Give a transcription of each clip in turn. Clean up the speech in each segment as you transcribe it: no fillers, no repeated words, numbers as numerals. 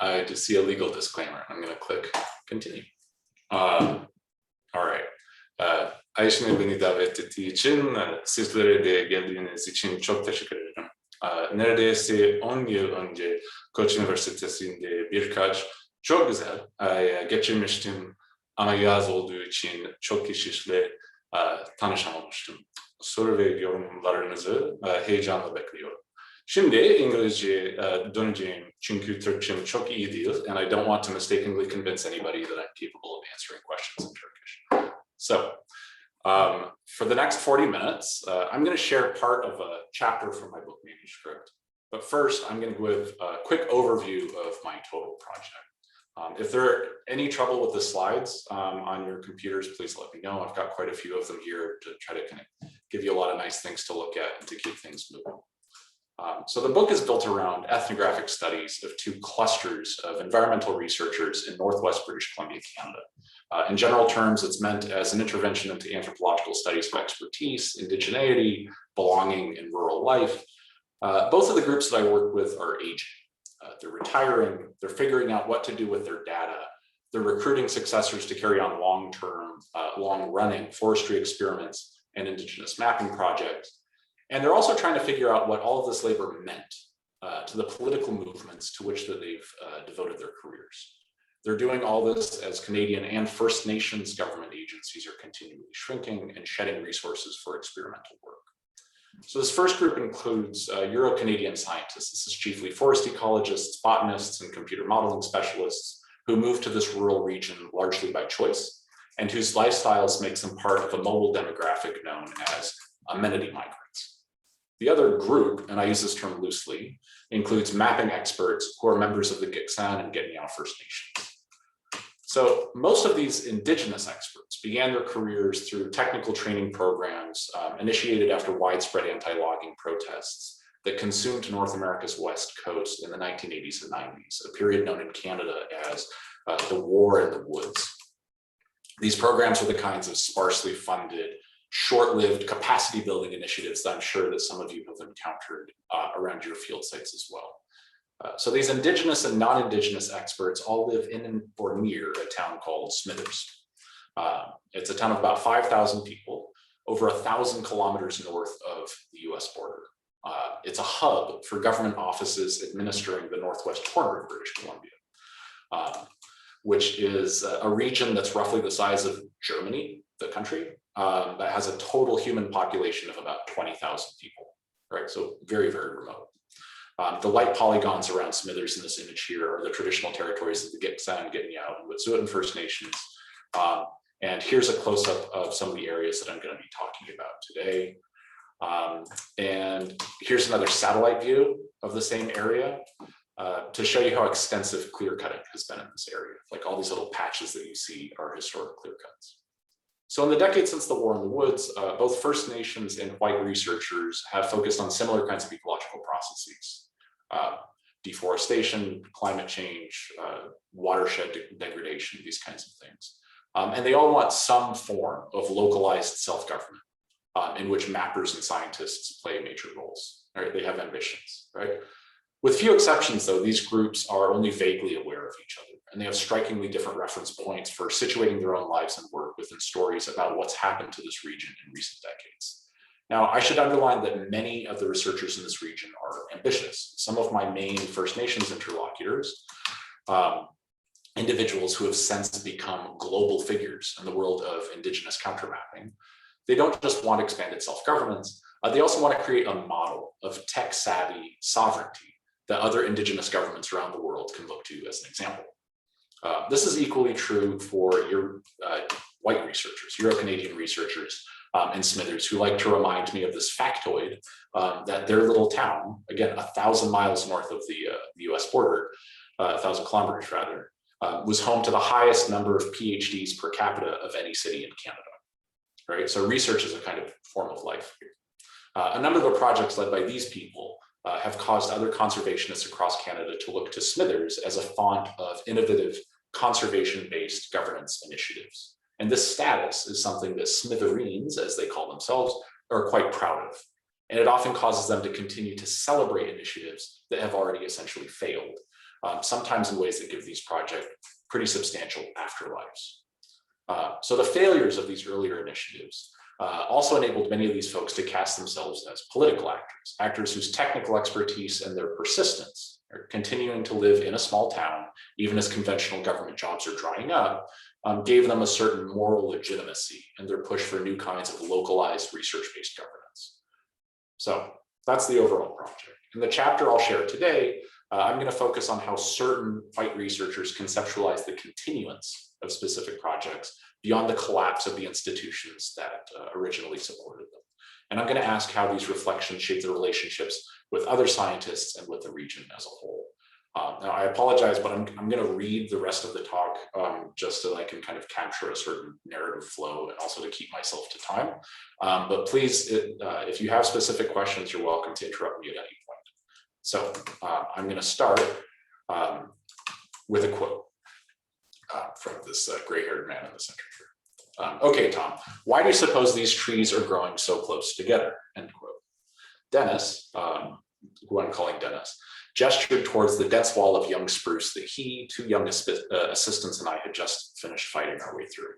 I just see a legal disclaimer. I'm going to click continue. All right. Ayşe'nin beni davet ettiği için, sizlere de geldiğiniz için çok teşekkür ederim. Neredeyse 10 yıl önce Koç Üniversitesi'nde birkaç çok güzel geçirmiştim ama yaz olduğu için çok kişiyle tanışamamıştım. Soru ve yorumlarınızı heyecanla bekliyorum. Şimdi İngilizce döneceğim çünkü Türkçem çok iyi değil, and I don't want to mistakenly convince anybody that I'm capable of answering questions in Turkish. So, for the next 40 minutes, I'm going to share part of a chapter from my book manuscript. But first, I'm going to give a quick overview of my total project. If there are any trouble with the slides on your computers, please let me know. I've got quite a few of them here to try to kind of give you a lot of nice things to look at and to keep things moving. So the book is built around ethnographic studies of two clusters of environmental researchers in Northwest British Columbia, Canada. In general terms, it's meant as an intervention into anthropological studies of expertise, indigeneity, belonging in rural life. Both of the groups that I work with are aging. They're retiring, they're figuring out what to do with their data. They're recruiting successors to carry on long-term, long-running forestry experiments and indigenous mapping projects. And they're also trying to figure out what all of this labor meant to the political movements to which that they've devoted their careers. They're doing all this as Canadian and First Nations government agencies are continually shrinking and shedding resources for experimental work. So this first group includes Euro-Canadian scientists. This is chiefly forest ecologists, botanists, and computer modeling specialists who moved to this rural region largely by choice, and whose lifestyles makes them part of a mobile demographic known as amenity migrants. The other group, and I use this term loosely, includes mapping experts who are members of the Gitxsan and Gitniao First Nations. So most of these indigenous experts began their careers through technical training programs initiated after widespread anti-logging protests that consumed North America's West Coast in the 1980s and 90s, a period known in Canada as the War in the Woods. These programs were the kinds of sparsely funded, short-lived capacity building initiatives that I'm sure that some of you have encountered around your field sites as well. So these indigenous and non-indigenous experts all live in or near a town called Smithers. It's a town of about 5,000 people, over 1,000 kilometers north of the US border. It's a hub for government offices administering the northwest corner of British Columbia, which is a region that's roughly the size of Germany, the country, that has a total human population of about 20,000 people, right? So very, very remote. The light polygons around Smithers in this image here are the traditional territories of the Gitxsan, Gitniao, and Wet'suwet'en First Nations. And here's a close-up of some of the areas that I'm going to be talking about today. And here's another satellite view of the same area to show you how extensive clear cutting has been in this area. Like all these little patches that you see are historic clear cuts. So in the decades since the War in the Woods, both First Nations and white researchers have focused on similar kinds of ecological processes. Deforestation, climate change, watershed degradation, these kinds of things. And they all want some form of localized self-government in which mappers and scientists play major roles, right? They have ambitions, right? With few exceptions though, these groups are only vaguely aware of each other, and they have strikingly different reference points for situating their own lives and work within stories about what's happened to this region in recent decades. Now, I should underline that many of the researchers in this region are ambitious. Some of my main First Nations interlocutors, individuals who have since become global figures in the world of indigenous countermapping, they don't just want expanded self-governance, they also want to create a model of tech-savvy sovereignty that other indigenous governments around the world can look to as an example. This is equally true for your white researchers, Euro-Canadian researchers in Smithers, who like to remind me of this factoid that their little town, again, 1,000 miles north of the US border, 1,000 kilometers rather, was home to the highest number of PhDs per capita of any city in Canada, right? So research is a kind of form of life here. A number of the projects led by these people have caused other conservationists across Canada to look to Smithers as a font of innovative conservation-based governance initiatives. And this status is something that Smithereens, as they call themselves, are quite proud of. And it often causes them to continue to celebrate initiatives that have already essentially failed. sometimes in ways that give these projects pretty substantial afterlives. So the failures of these earlier initiatives also enabled many of these folks to cast themselves as political actors, actors whose technical expertise and their persistence are continuing to live in a small town, even as conventional government jobs are drying up, gave them a certain moral legitimacy in their push for new kinds of localized research-based governance. So that's the overall project. In the chapter I'll share today, I'm going to focus on how certain white researchers conceptualize the continuance of specific projects beyond the collapse of the institutions that originally supported them. And I'm going to ask how these reflections shape the relationships with other scientists and with the region as a whole. Now, I apologize, but I'm going to read the rest of the talk just so I can kind of capture a certain narrative flow and also to keep myself to time. But please, if you have specific questions, you're welcome to interrupt me at any point. So I'm going to start with a quote from this gray-haired man in the center here. Okay, Tom, why do you suppose these trees are growing so close together? End quote. Dennis, who I'm calling Dennis, gestured towards the dense wall of young spruce that he, two young assistants, and I had just finished fighting our way through.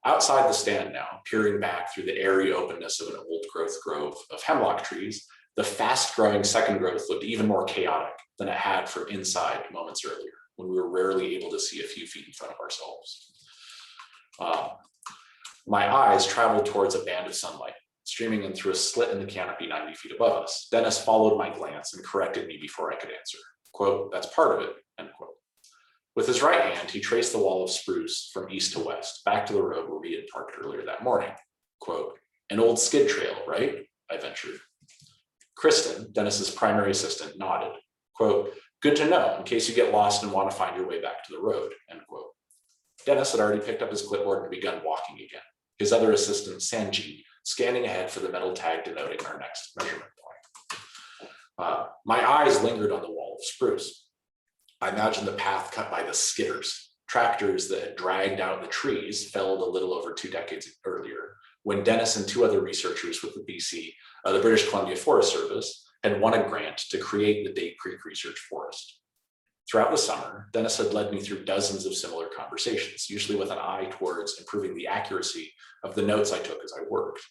Outside the stand now, peering back through the airy openness of an old-growth grove of hemlock trees, the fast-growing second growth looked even more chaotic than it had from inside moments earlier, when we were rarely able to see a few feet in front of ourselves. My eyes traveled towards a band of sunlight, streaming in through a slit in the canopy 90 feet above us. Dennis followed my glance and corrected me before I could answer. Quote, that's part of it, end quote. With his right hand, he traced the wall of spruce from east to west, back to the road where we had parked earlier that morning. Quote, an old skid trail, right? I ventured. Kristen, Dennis's primary assistant, nodded. Quote, good to know in case you get lost and want to find your way back to the road, end quote. Dennis had already picked up his clipboard and begun walking again. His other assistant, Sanji, scanning ahead for the metal tag denoting our next measurement point. My eyes lingered on the wall of spruce. I imagined the path cut by the skidders, tractors that had dragged out the trees felled a little over 2 decades earlier, when Dennis and 2 other researchers with the British Columbia Forest Service, had won a grant to create the Date Creek Research Forest. Throughout the summer, Dennis had led me through dozens of similar conversations, usually with an eye towards improving the accuracy of the notes I took as I worked.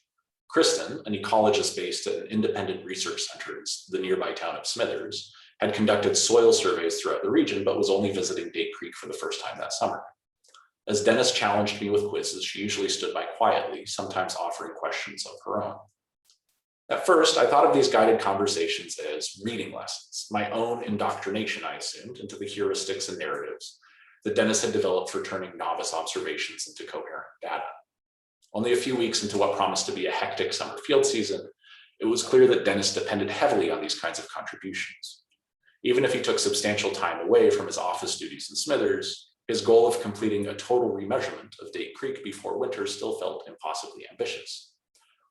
Kristen, an ecologist based at an independent research center in the nearby town of Smithers, had conducted soil surveys throughout the region, but was only visiting Date Creek for the first time that summer. As Dennis challenged me with quizzes, she usually stood by quietly, sometimes offering questions of her own. At first, I thought of these guided conversations as reading lessons, my own indoctrination, I assumed, into the heuristics and narratives that Dennis had developed for turning novice observations into coherent data. Only a few weeks into what promised to be a hectic summer field season, it was clear that Dennis depended heavily on these kinds of contributions. Even if he took substantial time away from his office duties in Smithers, his goal of completing a total remeasurement of Date Creek before winter still felt impossibly ambitious.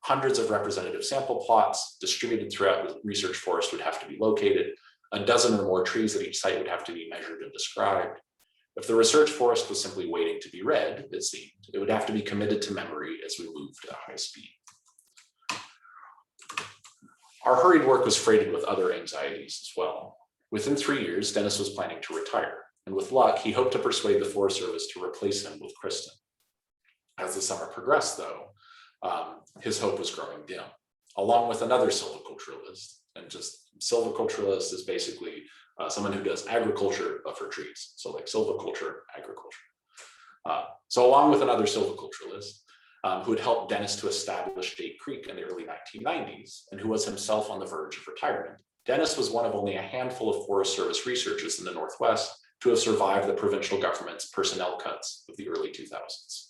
Hundreds of representative sample plots distributed throughout the research forest would have to be located. A dozen or more trees at each site would have to be measured and described. If the research forest was simply waiting to be read, it seemed, it would have to be committed to memory as we moved at high speed. Our hurried work was freighted with other anxieties as well. Within 3 years, Dennis was planning to retire, and with luck, he hoped to persuade the Forest Service to replace him with Kristen. As the summer progressed, though, his hope was growing dim, along with another silviculturalist. And just silviculturalist is basically someone who does agriculture but for trees. So like silviculture, agriculture. So along with another silviculturalist who had helped Dennis to establish Date Creek in the early 1990s and who was himself on the verge of retirement, Dennis was one of only a handful of Forest Service researchers in the Northwest to have survived the provincial government's personnel cuts of the early 2000s.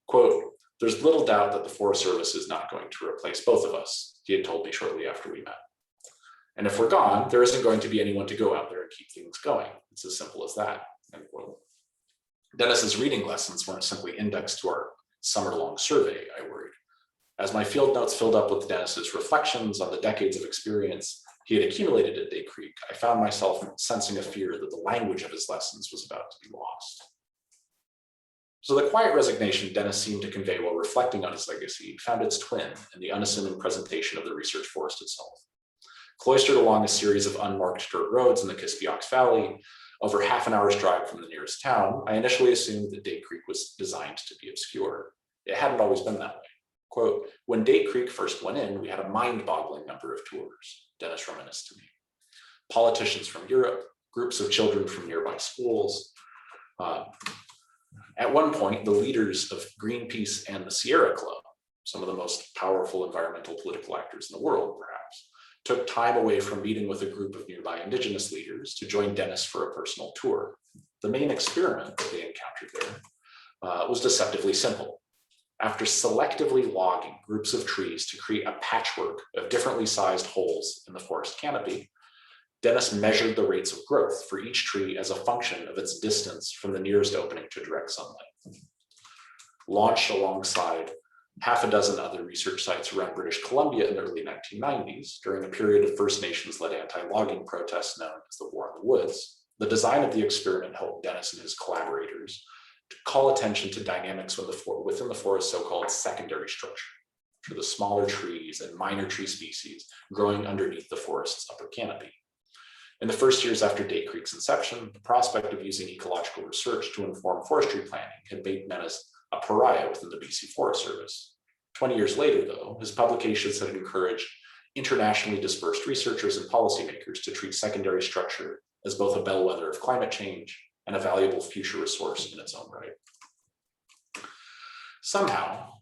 Quote, there's little doubt that the Forest Service is not going to replace both of us, he had told me shortly after we met. And if we're gone, there isn't going to be anyone to go out there and keep things going. It's as simple as that, end quote. Dennis's reading lessons weren't simply indexed to our summer-long survey, I worried. As my field notes filled up with Dennis's reflections on the decades of experience he had accumulated at Date Creek, I found myself sensing a fear that the language of his lessons was about to be lost. So the quiet resignation Dennis seemed to convey while reflecting on his legacy found its twin in the unassuming presentation of the research forest itself. Cloistered along a series of unmarked dirt roads in the Kispiox Valley, over half an hour's drive from the nearest town, I initially assumed that Date Creek was designed to be obscure. It hadn't always been that way. Quote, when Date Creek first went in, we had a mind-boggling number of tours, Dennis reminisced to me. Politicians from Europe, groups of children from nearby schools. At one point, the leaders of Greenpeace and the Sierra Club, some of the most powerful environmental political actors in the world, perhaps, took time away from meeting with a group of nearby indigenous leaders to join Dennis for a personal tour. The main experiment that they encountered there was deceptively simple. After selectively logging groups of trees to create a patchwork of differently sized holes in the forest canopy, Dennis measured the rates of growth for each tree as a function of its distance from the nearest opening to direct sunlight. Launched alongside half a dozen other research sites around British Columbia in the early 1990s, during a period of First Nations-led anti-logging protests known as the War in the Woods, the design of the experiment helped Dennis and his collaborators to call attention to dynamics within the forest's so-called secondary structure, for the smaller trees and minor tree species growing underneath the forest's upper canopy. In the first years after Date Creek's inception, the prospect of using ecological research to inform forestry planning had made Dennis a pariah within the BC Forest Service. 20 years later, though, his publications had encouraged internationally dispersed researchers and policymakers to treat secondary structure as both a bellwether of climate change and a valuable future resource in its own right. Somehow,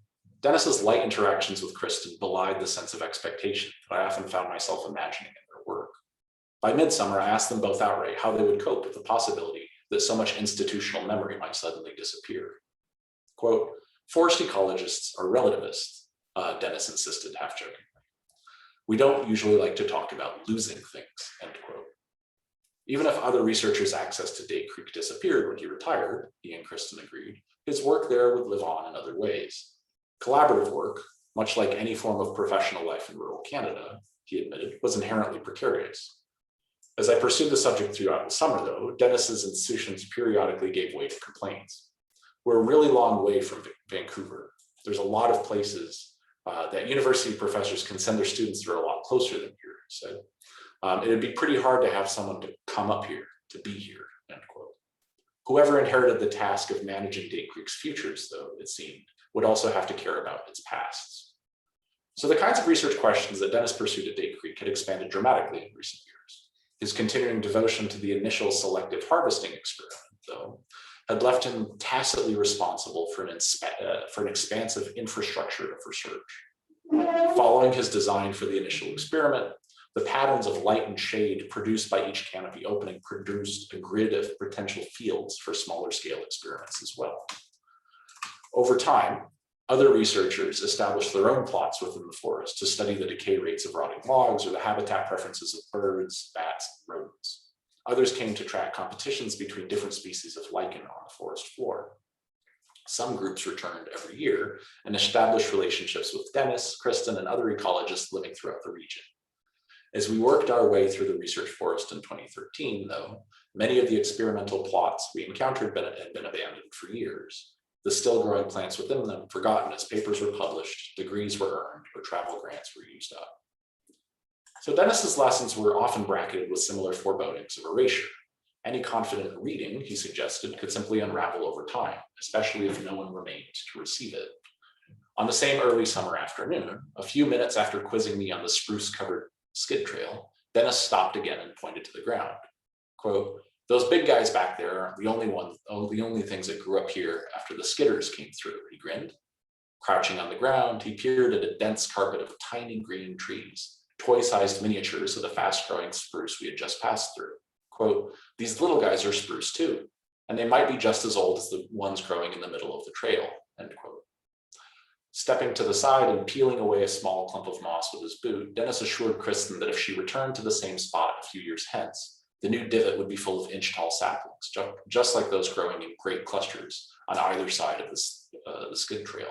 Dennis's light interactions with Kristen belied the sense of expectation that I often found myself imagining in their work. By midsummer, I asked them both outright how they would cope with the possibility that so much institutional memory might suddenly disappear. Quote, forest ecologists are relativists, Dennis insisted, half jokingly. We don't usually like to talk about losing things, end quote. Even if other researchers' access to Date Creek disappeared when he retired, he and Kristen agreed, his work there would live on in other ways. Collaborative work, much like any form of professional life in rural Canada, he admitted, was inherently precarious. As I pursued the subject throughout the summer, though, Dennis's institutions periodically gave way to complaints. We're a really long way from Vancouver. There's a lot of places that university professors can send their students that are a lot closer than here, he said. It'd be pretty hard to have someone to come up here, to be here, end quote. Whoever inherited the task of managing Date Creek's futures, though, it seemed, would also have to care about its pasts. So the kinds of research questions that Dennis pursued at Date Creek had expanded dramatically in recent years. His continuing devotion to the initial selective harvesting experiment, though, had left him tacitly responsible for an expansive infrastructure of research. Following his design for the initial experiment, the patterns of light and shade produced by each canopy opening produced a grid of potential fields for smaller scale experiments as well. Over time, other researchers established their own plots within the forest to study the decay rates of rotting logs or the habitat preferences of birds, bats, and rodents. Others came to track competitions between different species of lichen on the forest floor. Some groups returned every year and established relationships with Dennis, Kristen, and other ecologists living throughout the region. As we worked our way through the research forest in 2013, though, many of the experimental plots we encountered had been abandoned for years. The still growing plants within them forgotten as papers were published, degrees were earned, or travel grants were used up. So Dennis's lessons were often bracketed with similar forebodings of erasure. Any confident reading, he suggested, could simply unravel over time, especially if no one remained to receive it. On the same early summer afternoon, a few minutes after quizzing me on the spruce-covered skid trail, Dennis stopped again and pointed to the ground. Quote, those big guys back there aren't the only things that grew up here after the skidders came through, he grinned. Crouching on the ground, he peered at a dense carpet of tiny green trees, toy-sized miniatures of the fast-growing spruce we had just passed through. Quote, these little guys are spruce too, and they might be just as old as the ones growing in the middle of the trail, end quote. Stepping to the side and peeling away a small clump of moss with his boot, Dennis assured Kristen that if she returned to the same spot a few years hence, the new divot would be full of inch-tall saplings, just like those growing in great clusters on either side of the skid trail.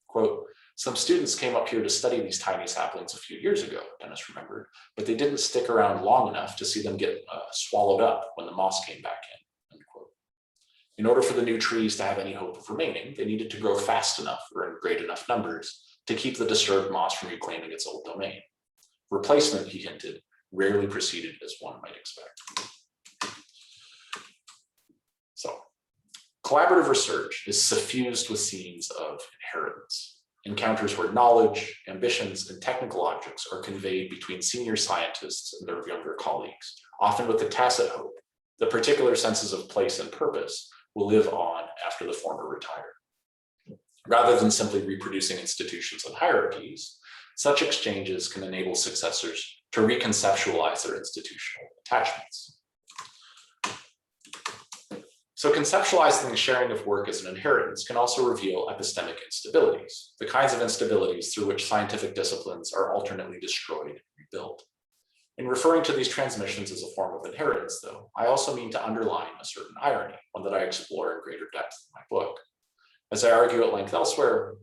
Quote, some students came up here to study these tiny saplings a few years ago, Dennis remembered, but they didn't stick around long enough to see them get swallowed up when the moss came back in, end quote. In order for the new trees to have any hope of remaining, they needed to grow fast enough or in great enough numbers to keep the disturbed moss from reclaiming its old domain. Replacement, he hinted, rarely proceeded as one might expect. So, collaborative research is suffused with scenes of inheritance, encounters where knowledge, ambitions, and technical objects are conveyed between senior scientists and their younger colleagues, often with the tacit hope that particular senses of place and purpose will live on after the former retire. Rather than simply reproducing institutions and hierarchies, such exchanges can enable successors to reconceptualize their institutional attachments. So conceptualizing the sharing of work as an inheritance can also reveal epistemic instabilities, the kinds of instabilities through which scientific disciplines are alternately destroyed and rebuilt. In referring to these transmissions as a form of inheritance, though, I also mean to underline a certain irony, one that I explore in greater depth in my book. As I argue at length elsewhere,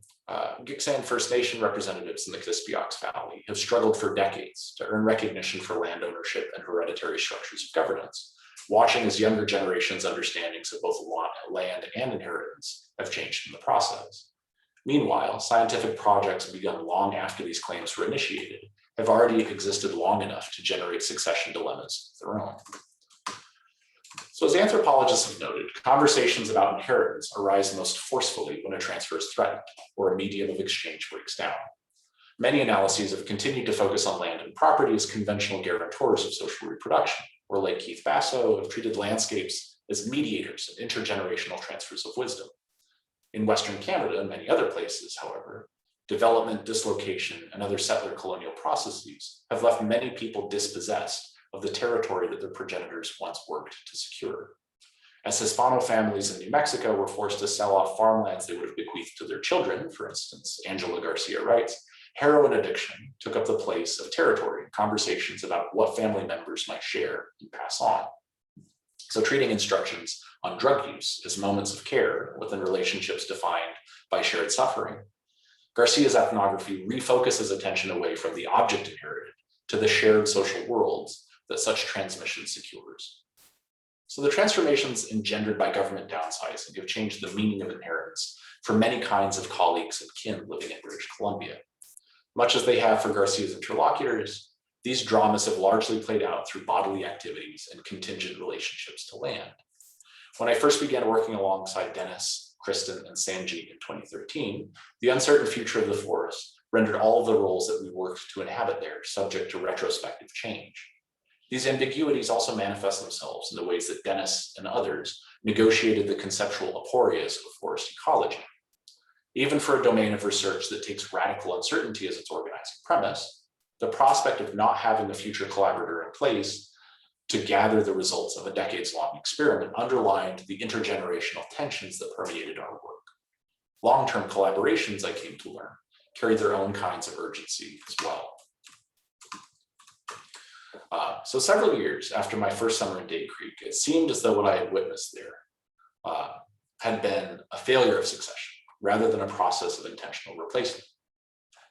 Gitxsan First Nation representatives in the Kispiox Valley have struggled for decades to earn recognition for land ownership and hereditary structures of governance, watching as younger generations' understandings of both land and inheritance have changed in the process. Meanwhile, scientific projects begun long after these claims were initiated have already existed long enough to generate succession dilemmas of their own. So as anthropologists have noted, conversations about inheritance arise most forcefully when a transfer is threatened or a medium of exchange breaks down. Many analyses have continued to focus on land and property as conventional guarantors of social reproduction, or like Keith Basso have treated landscapes as mediators of intergenerational transfers of wisdom. In Western Canada and many other places, however, development, dislocation, and other settler colonial processes have left many people dispossessed of the territory that their progenitors once worked to secure. As Hispano families in New Mexico were forced to sell off farmlands they would have bequeathed to their children, for instance, Angela Garcia writes, heroin addiction took up the place of territory in conversations about what family members might share and pass on. So treating instructions on drug use as moments of care within relationships defined by shared suffering, Garcia's ethnography refocuses attention away from the object inherited to the shared social worlds that such transmission secures. So the transformations engendered by government downsizing have changed the meaning of inheritance for many kinds of colleagues and kin living in British Columbia. Much as they have for Garcia's interlocutors, these dramas have largely played out through bodily activities and contingent relationships to land. When I first began working alongside Dennis, Kristen, and Sanjeet in 2013, the uncertain future of the forest rendered all of the roles that we worked to inhabit there subject to retrospective change. These ambiguities also manifest themselves in the ways that Dennis and others negotiated the conceptual aporias of forest ecology. Even for a domain of research that takes radical uncertainty as its organizing premise, the prospect of not having a future collaborator in place to gather the results of a decades-long experiment underlined the intergenerational tensions that permeated our work. Long-term collaborations, I came to learn, carried their own kinds of urgency as well. So several years after my first summer in Day Creek, it seemed as though what I had witnessed there had been a failure of succession rather than a process of intentional replacement.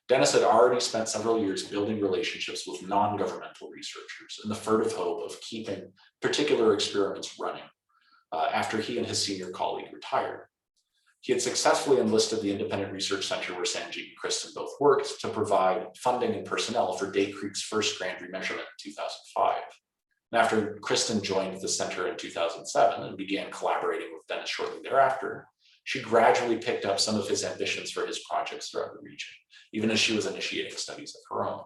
Dennis had already spent several years building relationships with non-governmental researchers in the furtive hope of keeping particular experiments running after he and his senior colleague retired. He had successfully enlisted the independent research center where Sanjeet and Kristen both worked to provide funding and personnel for Day Creek's first grand remeasurement in 2005. And after Kristen joined the center in 2007 and began collaborating with Dennis shortly thereafter, she gradually picked up some of his ambitions for his projects throughout the region, even as she was initiating studies of her own.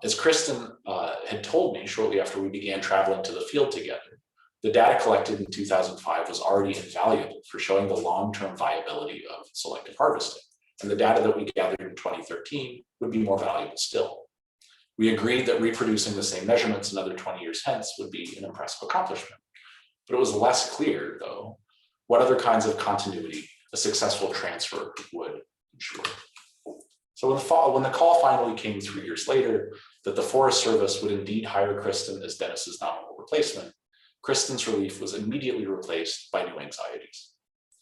As Kristen had told me shortly after we began traveling to the field together, the data collected in 2005 was already invaluable for showing the long-term viability of selective harvesting, and the data that we gathered in 2013 would be more valuable still. We agreed that reproducing the same measurements another 20 years hence would be an impressive accomplishment. But it was less clear, though, what other kinds of continuity a successful transfer would ensure. So when the call finally came 3 years later that the Forest Service would indeed hire Kristen as Dennis's nominal replacement, Kristen's relief was immediately replaced by new anxieties.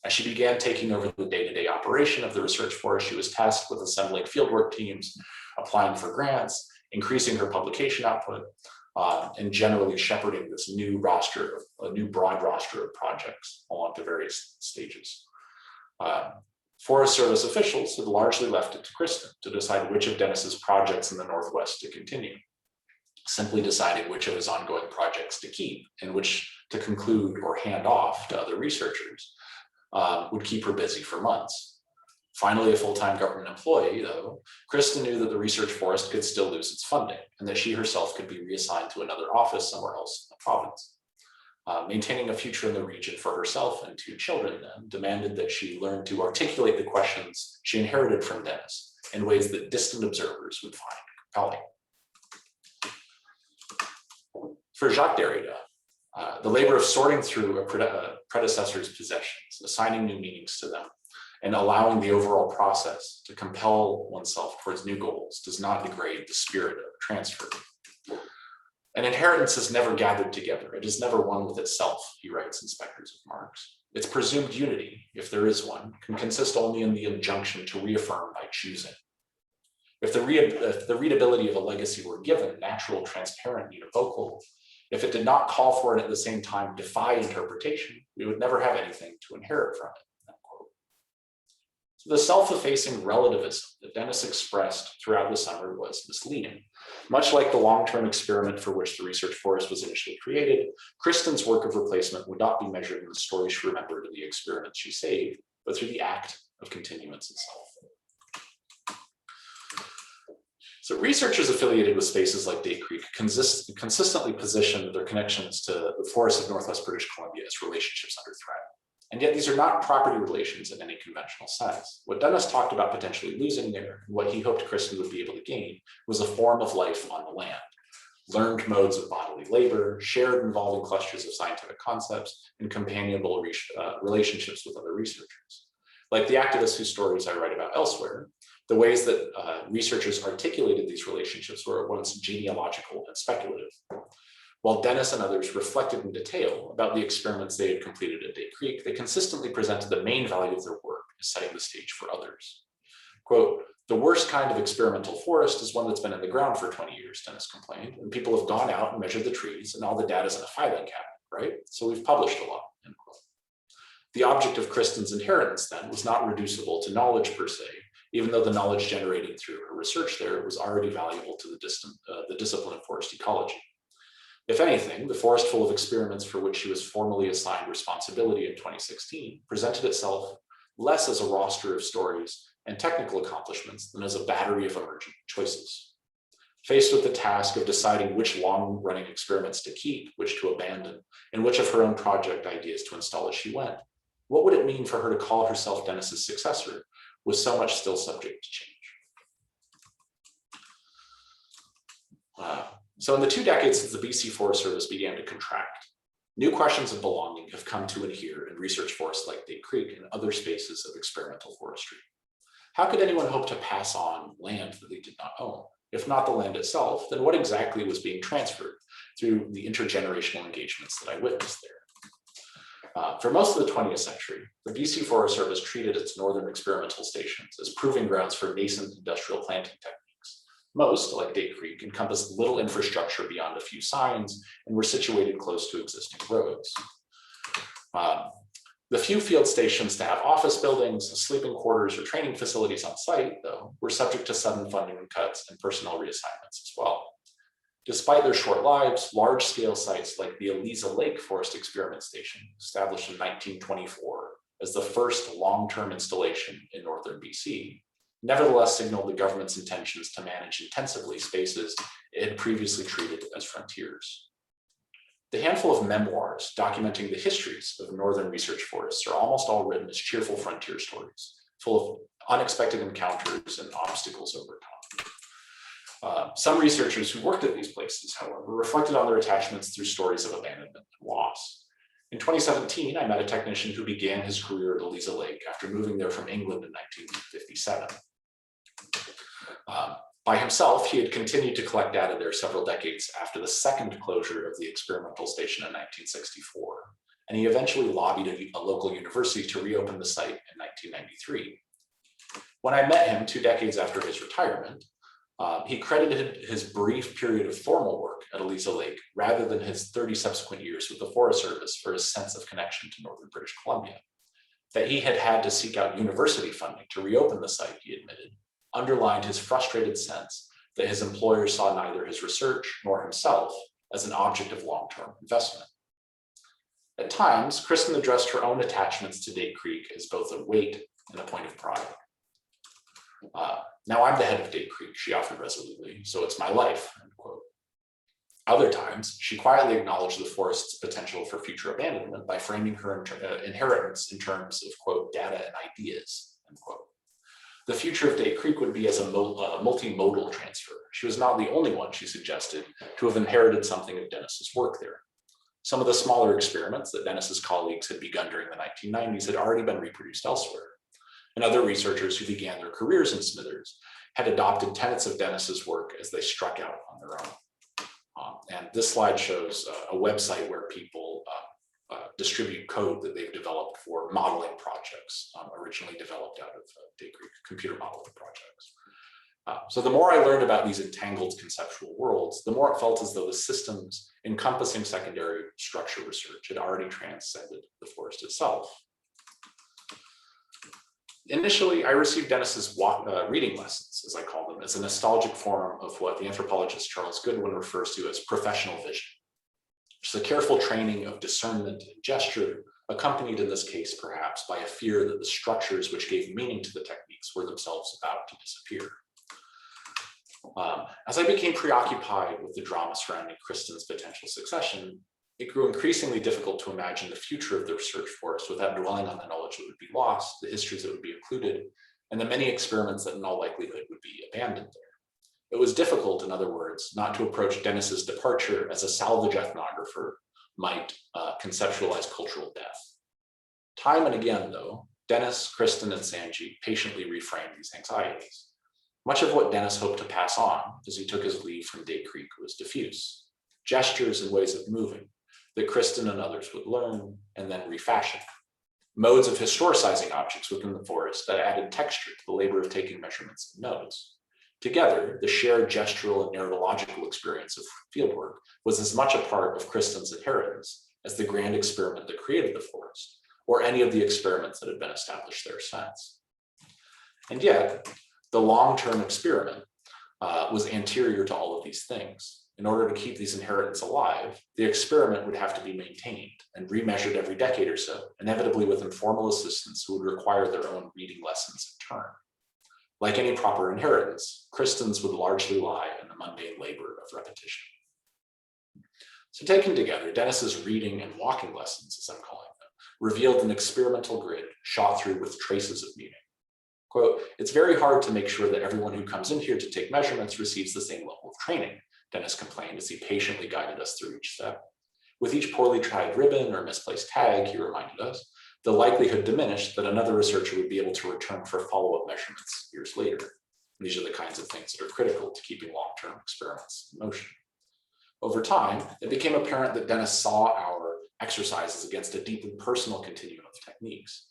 As she began taking over the day-to-day operation of the research forest, she was tasked with assembling fieldwork teams, applying for grants, increasing her publication output, and generally shepherding this new roster, a new broad roster of projects along the various stages. Forest Service officials had largely left it to Kristen to decide which of Dennis's projects in the Northwest to continue. simply deciding which of his ongoing projects to keep and which to conclude or hand off to other researchers would keep her busy for months. Finally, a full-time government employee, though, Kristen knew that the research forest could still lose its funding and that she herself could be reassigned to another office somewhere else in the province. Maintaining a future in the region for herself and 2 children then demanded that she learn to articulate the questions she inherited from Dennis in ways that distant observers would find compelling. For Jacques Derrida, the labor of sorting through a predecessor's possessions, assigning new meanings to them, and allowing the overall process to compel oneself towards new goals does not degrade the spirit of transfer. An inheritance is never gathered together. It is never one with itself, he writes in Spectres of Marx. Its presumed unity, if there is one, can consist only in the injunction to reaffirm by choosing. If the readability of a legacy were given, natural, transparent, univocal, if it did not call for and at the same time defy interpretation, we would never have anything to inherit from it. So the self-effacing relativism that Dennis expressed throughout the summer was misleading. Much like the long-term experiment for which the research forest was initially created, Kristen's work of replacement would not be measured in the story she remembered or the experiments she saved, but through the act of continuance itself. So researchers affiliated with spaces like Day Creek consistently positioned their connections to the forests of Northwest British Columbia as relationships under threat. And yet these are not property relations in any conventional sense. What Dennis talked about potentially losing there, and what he hoped Kristen would be able to gain, was a form of life on the land. Learned modes of bodily labor, shared involving clusters of scientific concepts, and companionable relationships with other researchers. Like the activists whose stories I write about elsewhere, the ways that researchers articulated these relationships were at once genealogical and speculative. While Dennis and others reflected in detail about the experiments they had completed at Day Creek, they consistently presented the main value of their work as setting the stage for others. Quote, "The worst kind of experimental forest is one that's been in the ground for 20 years, Dennis complained, and people have gone out and measured the trees and all the data's in a filing cabinet, right? So we've published a lot," end quote. The object of Kristen's inheritance then was not reducible to knowledge per se, even though the knowledge generated through her research there was already valuable to the discipline of forest ecology. If anything, the forest full of experiments for which she was formally assigned responsibility in 2016 presented itself less as a roster of stories and technical accomplishments than as a battery of emergent choices. Faced with the task of deciding which long-running experiments to keep, which to abandon, and which of her own project ideas to install as she went, what would it mean for her to call herself Dennis's successor with so much still subject to change? So in the 2 decades since the BC Forest Service began to contract, new questions of belonging have come to adhere in research forests like Day Creek and other spaces of experimental forestry. How could anyone hope to pass on land that they did not own? If not the land itself, then what exactly was being transferred through the intergenerational engagements that I witnessed there? For most of the 20th century, the BC Forest Service treated its northern experimental stations as proving grounds for nascent industrial planting techniques. Most, like Day Creek, encompassed little infrastructure beyond a few signs and were situated close to existing roads. The few field stations to have office buildings, sleeping quarters, or training facilities on site, though, were subject to sudden funding cuts and personnel reassignments as well. Despite their short lives, large-scale sites like the Eliza Lake Forest Experiment Station, established in 1924 as the first long-term installation in northern BC, nevertheless signaled the government's intentions to manage intensively spaces it had previously treated as frontiers. The handful of memoirs documenting the histories of northern research forests are almost all written as cheerful frontier stories, full of unexpected encounters and obstacles over time. Some researchers who worked at these places, however, reflected on their attachments through stories of abandonment and loss. In 2017, I met a technician who began his career at Eliza Lake after moving there from England in 1957. By himself, he had continued to collect data there several decades after the second closure of the experimental station in 1964, and he eventually lobbied a local university to reopen the site in 1993. When I met him 2 decades after his retirement, he credited his brief period of formal work at Eliza Lake rather than his 30 subsequent years with the Forest Service for his sense of connection to northern British Columbia. That he had to seek out university funding to reopen the site, he admitted, underlined his frustrated sense that his employers saw neither his research nor himself as an object of long-term investment. At times, Kristen addressed her own attachments to Date Creek as both a weight and a point of pride. Now I'm the head of Date Creek, she offered resolutely, so it's my life, end quote. Other times, she quietly acknowledged the forest's potential for future abandonment by framing her inheritance in terms of, quote, data and ideas, end quote. The future of Date Creek would be as a multimodal transfer. She was not the only one, she suggested, to have inherited something of Dennis's work there. Some of the smaller experiments that Dennis's colleagues had begun during the 1990s had already been reproduced elsewhere. And other researchers who began their careers in Smithers had adopted tenets of Dennis's work as they struck out on their own. And this slide shows a website where people distribute code that they've developed for modeling projects, originally developed out of Date Creek computer modeling projects. So the more I learned about these entangled conceptual worlds, the more it felt as though the systems encompassing secondary structure research had already transcended the forest itself. Initially, I received Dennis's reading lessons, as I call them, as a nostalgic form of what the anthropologist Charles Goodwin refers to as professional vision. It's a careful training of discernment and gesture, accompanied in this case, perhaps, by a fear that the structures which gave meaning to the techniques were themselves about to disappear. As I became preoccupied with the drama surrounding Kristen's potential succession, it grew increasingly difficult to imagine the future of the research forest without dwelling on the knowledge that would be lost, the histories that would be included, and the many experiments that in all likelihood would be abandoned there. It was difficult, in other words, not to approach Dennis's departure as a salvage ethnographer might conceptualize cultural death. Time and again, though, Dennis, Kristen, and Sanjeet patiently reframed these anxieties. Much of what Dennis hoped to pass on as he took his leave from Date Creek was diffuse. Gestures and ways of moving that Kristen and others would learn and then refashion. Modes of historicizing objects within the forest that added texture to the labor of taking measurements and notes. Together, the shared gestural and narratological experience of fieldwork was as much a part of Kristen's inheritance as the grand experiment that created the forest, or any of the experiments that had been established there since. And yet, the long-term experiment was anterior to all of these things. In order to keep these inheritance alive, the experiment would have to be maintained and remeasured every decade or so, inevitably with informal assistants who would require their own reading lessons in turn. Like any proper inheritance, Kristen's would largely lie in the mundane labor of repetition. So taken together, Dennis's reading and walking lessons, as I'm calling them, revealed an experimental grid shot through with traces of meaning. Quote, "It's very hard to make sure that everyone who comes in here to take measurements receives the same level of training," Dennis complained as he patiently guided us through each step. With each poorly tied ribbon or misplaced tag, he reminded us, the likelihood diminished that another researcher would be able to return for follow-up measurements years later. And these are the kinds of things that are critical to keeping long-term experiments in motion. Over time, it became apparent that Dennis saw our exercises against a deeply personal continuum of techniques.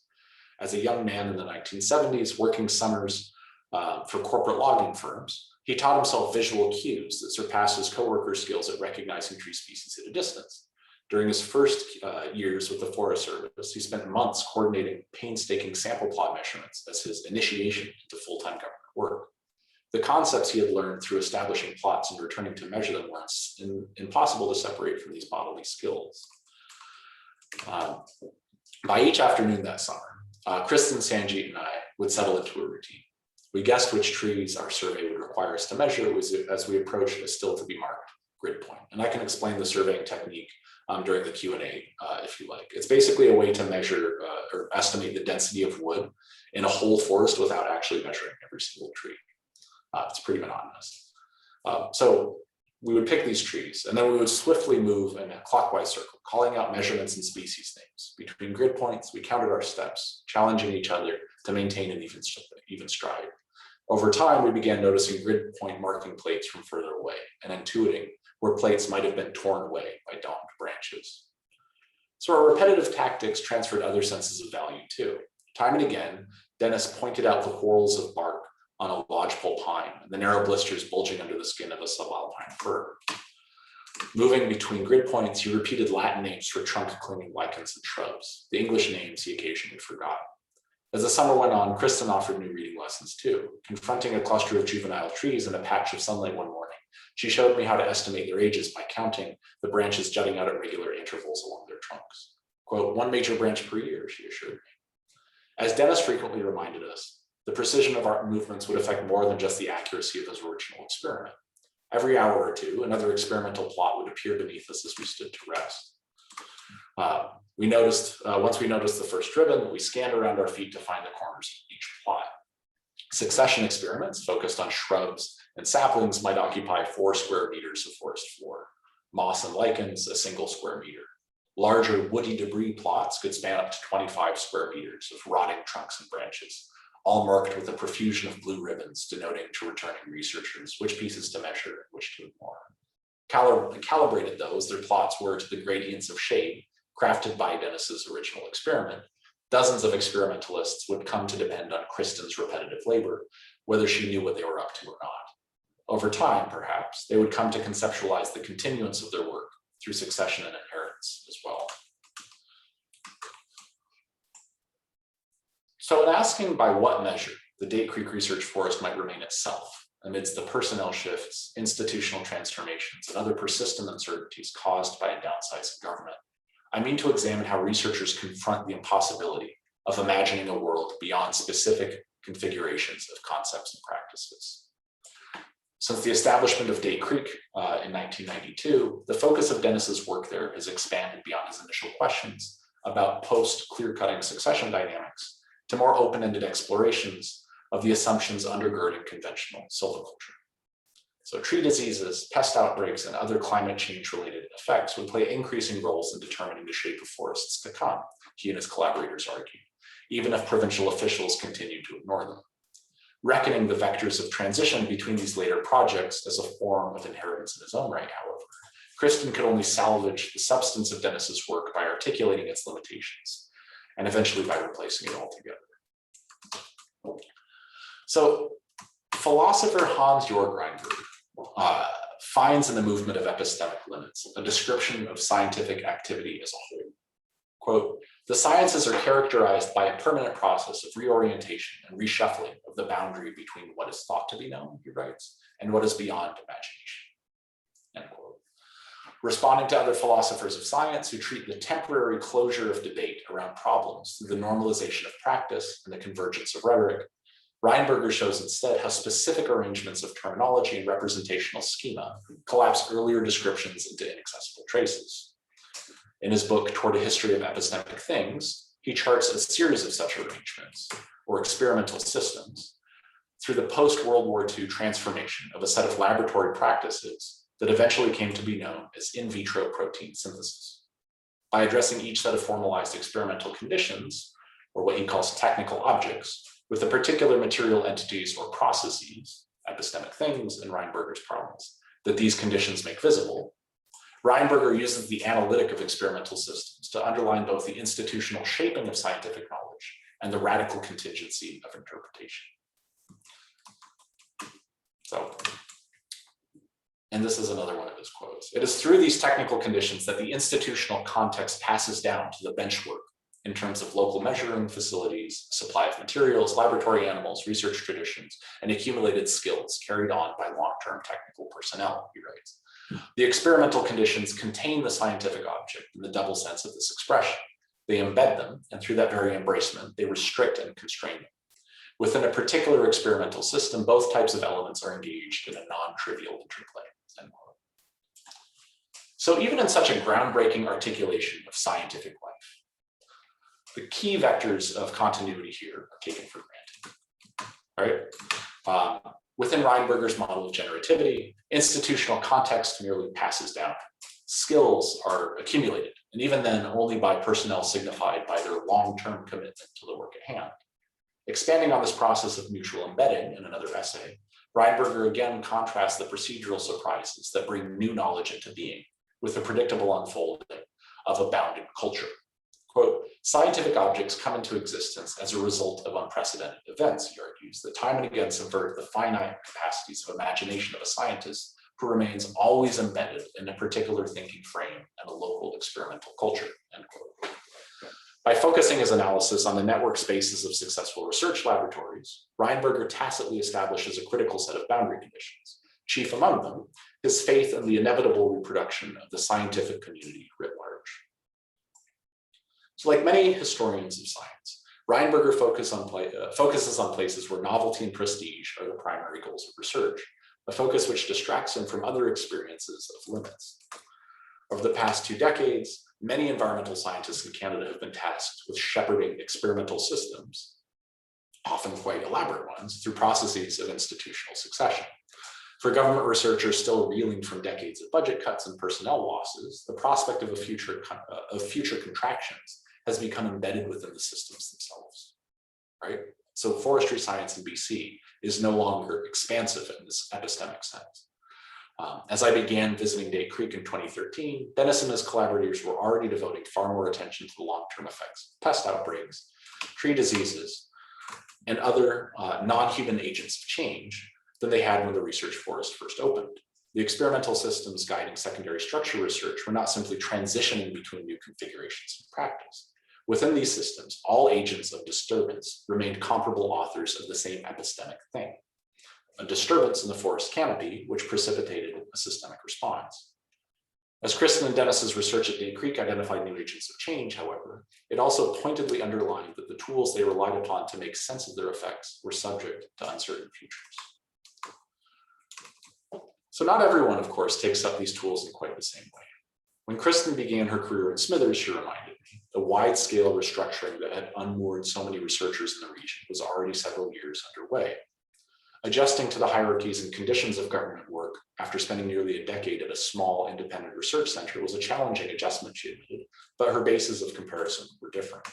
As a young man in the 1970s, working summers for corporate logging firms, he taught himself visual cues that surpassed his coworkers' skills at recognizing tree species at a distance. During his first years with the Forest Service, he spent months coordinating painstaking sample plot measurements as his initiation into full-time government work. The concepts he had learned through establishing plots and returning to measure them were impossible to separate from these bodily skills. By each afternoon that summer, Kristen, Sanjeet, and I would settle into a routine. We guessed which trees our survey would require us to measure as we approached a still to be marked grid point. And I can explain the surveying technique during the Q&A if you like. It's basically a way to measure or estimate the density of wood in a whole forest without actually measuring every single tree. It's pretty monotonous. So we would pick these trees and then we would swiftly move in a clockwise circle, calling out measurements and species names. Between grid points, we counted our steps, challenging each other to maintain an even stride. Over time, we began noticing grid point marking plates from further away and intuiting where plates might have been torn away by domed branches. So our repetitive tactics transferred other senses of value too. Time and again, Dennis pointed out the whorls of bark on a lodgepole pine and the narrow blisters bulging under the skin of a subalpine fir. Moving between grid points, he repeated Latin names for trunk-clinging lichens and shrubs, the English names he occasionally forgot. As the summer went on, Kristen offered new reading lessons too. Confronting a cluster of juvenile trees in a patch of sunlight one morning, she showed me how to estimate their ages by counting the branches jutting out at regular intervals along their trunks. Quote, 1 major branch per year, she assured me. As Dennis frequently reminded us, the precision of our movements would affect more than just the accuracy of his original experiment. Every hour or two, another experimental plot would appear beneath us as we stood to rest. Once we noticed the first ribbon, we scanned around our feet to find the corners of each plot. Succession experiments focused on shrubs and saplings might occupy 4 square meters of forest floor. Moss and lichens, a single square meter. Larger woody debris plots could span up to 25 square meters of rotting trunks and branches, all marked with a profusion of blue ribbons denoting to returning researchers which pieces to measure and which to ignore. Calibrated though as their plots were to the gradients of shade crafted by Dennis's original experiment, dozens of experimentalists would come to depend on Kristen's repetitive labor, whether she knew what they were up to or not. Over time, perhaps, they would come to conceptualize the continuance of their work through succession and inheritance as well. So in asking by what measure the Date Creek Research Forest might remain itself amidst the personnel shifts, institutional transformations, and other persistent uncertainties caused by a downsizing government, I mean to examine how researchers confront the impossibility of imagining a world beyond specific configurations of concepts and practices. Since the establishment of Date Creek in 1992, the focus of Dennis's work there has expanded beyond his initial questions about post-clear-cutting succession dynamics to more open-ended explorations of the assumptions undergirding conventional silviculture. So tree diseases, pest outbreaks, and other climate change-related effects would play increasing roles in determining the shape of forests to come, he and his collaborators argue, even if provincial officials continue to ignore them. Reckoning the vectors of transition between these later projects as a form of inheritance in his own right, however, Kristen could only salvage the substance of Dennis's work by articulating its limitations, and eventually by replacing it altogether. So, philosopher Hans-Georg Reinberg finds in the movement of epistemic limits a description of scientific activity as a whole. Quote, the sciences are characterized by a permanent process of reorientation and reshuffling of the boundary between what is thought to be known, he writes, and what is beyond imagination, end quote. Responding to other philosophers of science who treat the temporary closure of debate around problems through the normalization of practice and the convergence of rhetoric, Reinberger shows instead how specific arrangements of terminology and representational schema collapse earlier descriptions into inaccessible traces. In his book, Toward a History of Epistemic Things, he charts a series of such arrangements, or experimental systems, through the post-World War II transformation of a set of laboratory practices that eventually came to be known as in vitro protein synthesis. By addressing each set of formalized experimental conditions, or what he calls technical objects, with the particular material entities or processes, epistemic things in Reinberger's parlance, that these conditions make visible, Reinberger uses the analytic of experimental systems to underline both the institutional shaping of scientific knowledge and the radical contingency of interpretation. So, and this is another one of his quotes. It is through these technical conditions that the institutional context passes down to the benchwork in terms of local measuring facilities, supply of materials, laboratory animals, research traditions, and accumulated skills carried on by long-term technical personnel, he writes. The experimental conditions contain the scientific object in the double sense of this expression. They embed them, and through that very embracement, they restrict and constrain them. Within a particular experimental system, both types of elements are engaged in a non-trivial interplay. End quote. So even in such a groundbreaking articulation of scientific life, the key vectors of continuity here are taken for granted, right? Within Reinberger's model of generativity, institutional context merely passes down. Skills are accumulated, and even then only by personnel signified by their long-term commitment to the work at hand. Expanding on this process of mutual embedding in another essay, Reinberger again contrasts the procedural surprises that bring new knowledge into being with the predictable unfolding of a bounded culture. Quote, scientific objects come into existence as a result of unprecedented events, he argues, that time and again subvert the finite capacities of imagination of a scientist who remains always embedded in a particular thinking frame and a local experimental culture, end quote. By focusing his analysis on the network spaces of successful research laboratories, Reinberger tacitly establishes a critical set of boundary conditions, chief among them his faith in the inevitable reproduction of the scientific community writ large. So like many historians of science, Reinberger focuses on places where novelty and prestige are the primary goals of research, a focus which distracts him from other experiences of limits. Over the past 2 decades, many environmental scientists in Canada have been tasked with shepherding experimental systems, often quite elaborate ones, through processes of institutional succession. For government researchers still reeling from decades of budget cuts and personnel losses, the prospect of future contractions has become embedded within the systems themselves, right? So forestry science in BC is no longer expansive in this epistemic sense. As I began visiting Day Creek in 2013, Dennis and his collaborators were already devoting far more attention to the long-term effects of pest outbreaks, tree diseases, and other non-human agents of change than they had when the research forest first opened. The experimental systems guiding secondary structure research were not simply transitioning between new configurations of practice. Within these systems, all agents of disturbance remained comparable authors of the same epistemic thing, a disturbance in the forest canopy, which precipitated a systemic response. As Kristen and Dennis's research at Day Creek identified new agents of change, however, it also pointedly underlined that the tools they relied upon to make sense of their effects were subject to uncertain futures. So not everyone, of course, takes up these tools in quite the same way. When Kristen began her career in Smithers, she reminded me, the wide-scale restructuring that had unmoored so many researchers in the region was already several years underway. Adjusting to the hierarchies and conditions of government work after spending nearly a decade at a small independent research center was a challenging adjustment, she admitted, but her bases of comparison were different.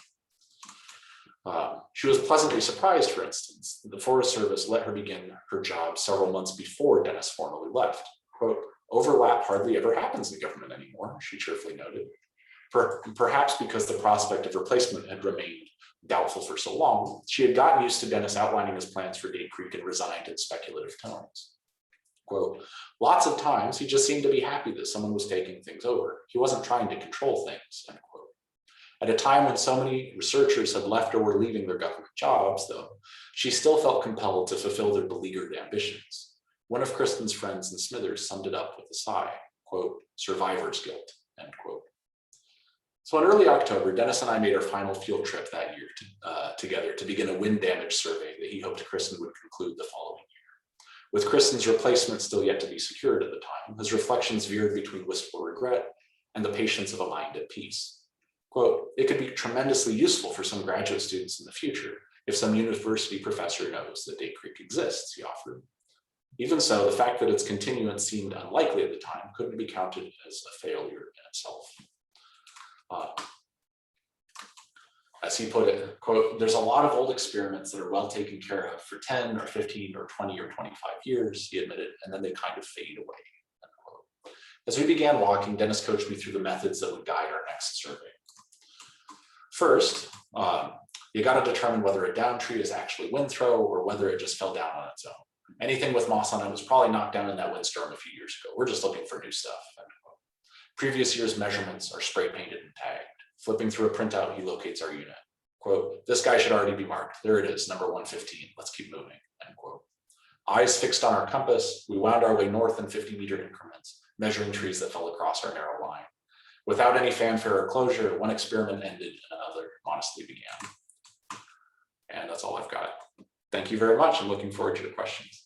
She was pleasantly surprised, for instance, that the Forest Service let her begin her job several months before Dennis formally left. Quote, "Overlap hardly ever happens in government anymore," she cheerfully noted. Perhaps because the prospect of replacement had remained doubtful for so long, she had gotten used to Dennis outlining his plans for Day Creek and resigned in speculative tones. Quote, "Lots of times he just seemed to be happy that someone was taking things over. He wasn't trying to control things," end quote. At a time when so many researchers had left or were leaving their government jobs, though, she still felt compelled to fulfill their beleaguered ambitions. One of Kristen's friends in Smithers summed it up with a sigh, quote, "survivor's guilt," end quote. So in early October, Dennis and I made our final field trip that year together to begin a wind damage survey that he hoped Kristen would conclude the following year. With Kristen's replacement still yet to be secured at the time, his reflections veered between wistful regret and the patience of a mind at peace. Quote, "It could be tremendously useful for some graduate students in the future if some university professor knows that Day Creek exists," he offered. Even so, the fact that its continuance seemed unlikely at the time couldn't be counted as a failure in itself. As he put it, quote, "There's a lot of old experiments that are well taken care of for 10 or 15 or 20 or 25 years, he admitted, and then they kind of fade away," end quote. As we began walking, Dennis coached me through the methods that would guide our next survey. First, you got to determine whether a down tree is actually wind throw or whether it just fell down on its own. Anything with moss on it was probably knocked down in that windstorm a few years ago. We're just looking for new stuff, end quote. Previous year's measurements are spray painted and tagged. Flipping through a printout, he locates our unit. Quote, "This guy should already be marked. There it is, number 115. Let's keep moving," end quote. Eyes fixed on our compass, we wound our way north in 50-meter increments, measuring trees that fell across our narrow line. Without any fanfare or closure, one experiment ended and another modestly began. And that's all I've got. Thank you very much. I'm looking forward to your questions.